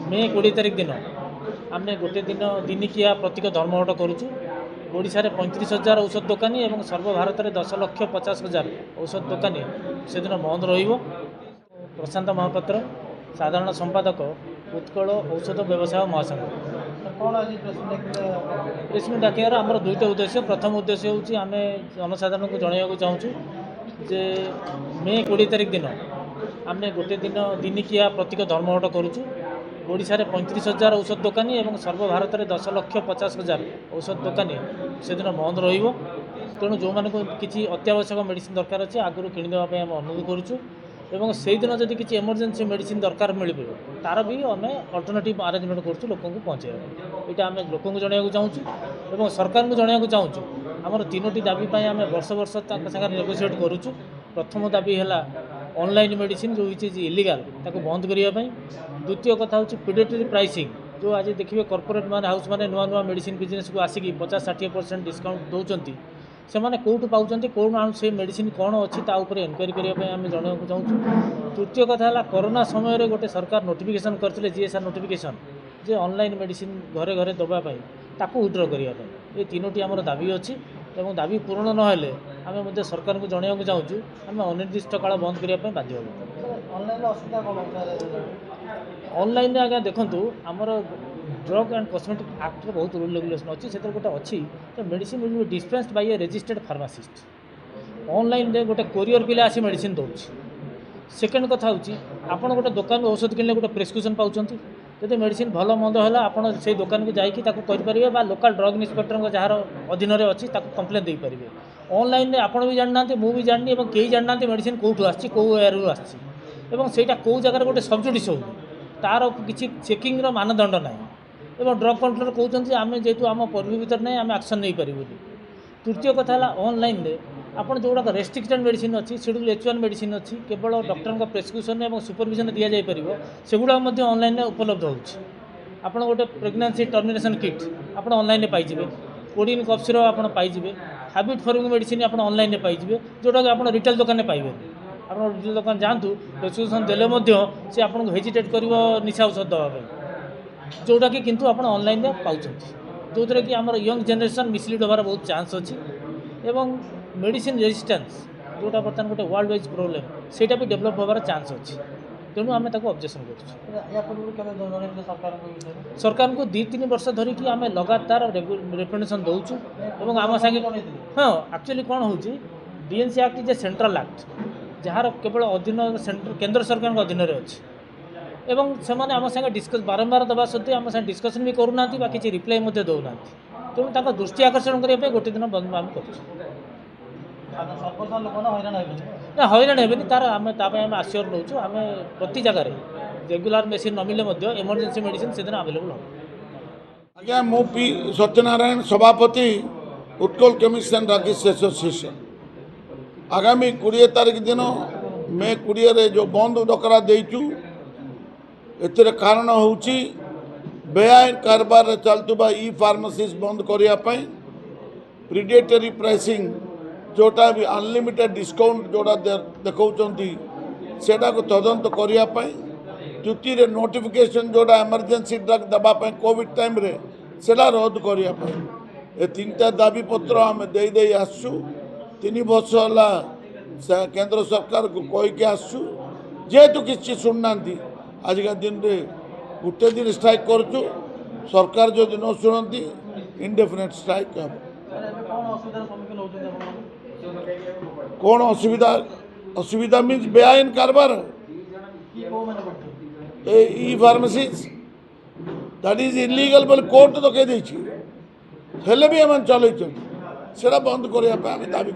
मे 20 तारिख दिन आम गोटे दिन दिनिकिया प्रतीक धर्मघट करुचु। ओडिशा रे 35,000 औषध दोकानी और सर्वभारत में 10,50,000 औषध दोकानी से दिन बंद रहिबो। प्रशांत महापात्र साधारण संपादक उत्कल औषध व्यवसाय महासंघ। प्रेसमिट डाकियार आमर दुईटा उद्देश्य। प्रथम उद्देश्य हूँ आम जनसाधारण को जनवाक चाहूँ जे मे 20 तारिख दिन आम गोटे दिन दिनिकिया प्रतीक धर्मघट करुचु। ओडिशा रे 35,000 औषध दोकानी और सर्वभारत में 10,50,000 औषध दोकानी से दिन बंद रहिबो। तेणु जो मानक किसी अत्यावश्यक मेडिसिन दरकार अच्छे आगु किणदेवाई आम अनुरोध करुचु एवं से दिन जब किसी इमरजेंसी मेडिसिन दरकार मिल तार भी आम अल्टरनेटिव अरेंजमेंट करुँ लोक पहुँचाइबा। यहाँ आम लोक जनवाक चाहूँ और सरकार को जनवाक चाहूँ आमर 3टी दाबी आम वर्ष वर्ष सागर नेगोसीएट करुचु। प्रथम दाबी है ऑनलाइन मेडिसिन जो इज इलीगल ताको बंद करने। द्वितीय कथा हूँ प्रेडेटरी प्राइसिंग जो आज देखिए कॉर्पोरेट मान हाउस मैंने नुआ नुआ मेडिसिन बिजनेस को आसिक 50-60% डिस्काउंट दौरान से मैंने कौटू पाँच कौन से मेडिसिन कौन अच्छी ताऊपर एनक्वारी करने आम जनवाक चाहूँ। तृतीय कथा है कोरोना समय गोटे सरकार नोटिफिकेशन करते जीएसआर नोटिफिकेशन जे ऑनलाइन मेडिसिन घरे घरे दवाई ताकू विड्र करने। ये 3टी आमर दाबी अच्छी और दाबी पूरण ना आम सरकार को जनवाक चाहूँ आम अनिर्दिष्ट काल बंद करने बाध्य ऑनलाइन आज्ञा देखूँ आमर ड्रग एंड कॉस्मेटिक एक्ट बहुत रूल रेगुलेशन अच्छी से गोटे अच्छी medicine will be dispensed by a registered pharmacist. Online रे गोटे कोरियर पिला आसी मेडिसिन दौर। सेकेंड कथा हूँ आपड़ गोटे दुकान औषध किनले गोटे प्रेस्क्रिप्शन पाँच जब मेडिसिन भल मंद है आपड़ से दुकान को जाकि लोकल ड्रग इन्स्पेक्टर जार अधीन में अच्छी कंप्लेन दे पारे। ऑनलाइन रे आपड़ भी जानना मु भी जाननी और कई जानना मेडिसिन कौटू आसी कौ एयरु आसा कौ जगह गोटे सबजुडिस हो तार किसी चेकिंग मानदंड ना एवं ड्रग कंट्रोल कहते आम जेहतु आम परिधि भर नहीं आम एक्शन नहीं पारू। तृतीय कथा है ऑनलाइन रे आपड़ जो गुड़ा रेस्ट्रिक्टेड मेडिसिन अच्छी शेड्यूल H1 मेडिसिन अच्छी केवल डॉक्टर का प्रेस्क्रिप्शन और सुपरविजन दि जापर सेगुड़ा ऑनलाइन उपलब्ध होची। आपड़ गोटे प्रेगनेंसी टर्मिनेशन किट आप ऑनलाइन पाइबे। कोडिन कफ सिरप आप पाइबे। हैबिट फॉर्मिंग मेडिसिन आप ऑनलाइन पाइबे जोटा कि आप रिटेल दुकान पाइबे। आप रिटेल दुकान जातु प्रेस्क्रिप्शन देले से आपको हेजिटेट कर निशा औषध दवाई जोटा कि किंतु आप ऑनलाइन पाँच जो थे कि आम यंग जेनेरेशन मिसलीड होबार बहुत चांस अच्छी एवं मेडिसिन रेजिस्टेंस जोटा बर्तमान गोटे वर्ल्ड वाइज प्रोब्लेम सेटा भी डेभलप होबार चांस अच्छी। तेणु आम ऑब्जेक्शन कर सरकार को 2-3 वर्ष धरिकी आम लगातार रिकमेंडेशन दौचु और आम सागे हाँ एक्चुअली कौन हो DNC act is a central act जार केवल अधीन केंद्र सरकार अधीन अच्छी एवं से आम सागे डिस्कस बारंबार दवा सत्वे आम सागे डिस्कसन भी करूना किसी रिप्लाई दौना। तेणु दृष्टि आकर्षण करने गोटे दिन बंद आम कर हईराण हेबे तार आम आश्योर नौ आम प्रति जगार रेगुलर मेसीन न मिले इमरजेंसी मेडिसिन से दिन आवेलेबल हो। आज्ञा मु पी सत्यनारायण सभापति Utkal chemist and drugs association आगामी 20 तारिख दिन मे 20 जो बंद डकरा देचु एतिर कारण होची बेआईन कारबार चलतुबा ई फार्मासीज बंद करने प्रिडेटरी प्राइसिंग जोटा भी अनलिमिटेड डिस्काउंट जोड़ा देखौचंती सेटा को तदंत करने तृतीय नोटिफिकेशन जोड़ा इमरजेंसी ड्रग दवाई कोविड टाइम रे सेटा रद्द करने ए 3टा दाबी पत्र आम दे आसु 3 वर्ष है केंद्र सरकार को कहीकि आसु जेहेतु किसी शुणुना आजिका दिन रे गोटे दिन स्ट्राइक करुचु सरकार जो न शुणती इंडेफिनेट स्ट्राइक हम कौन असुविधा असुविधा मीन्स बेआईन कारबार ई फार्मासीज दैट इज इलीगल बोले कोर्ट तो कह हेले भी आम चल बंद करने दाबी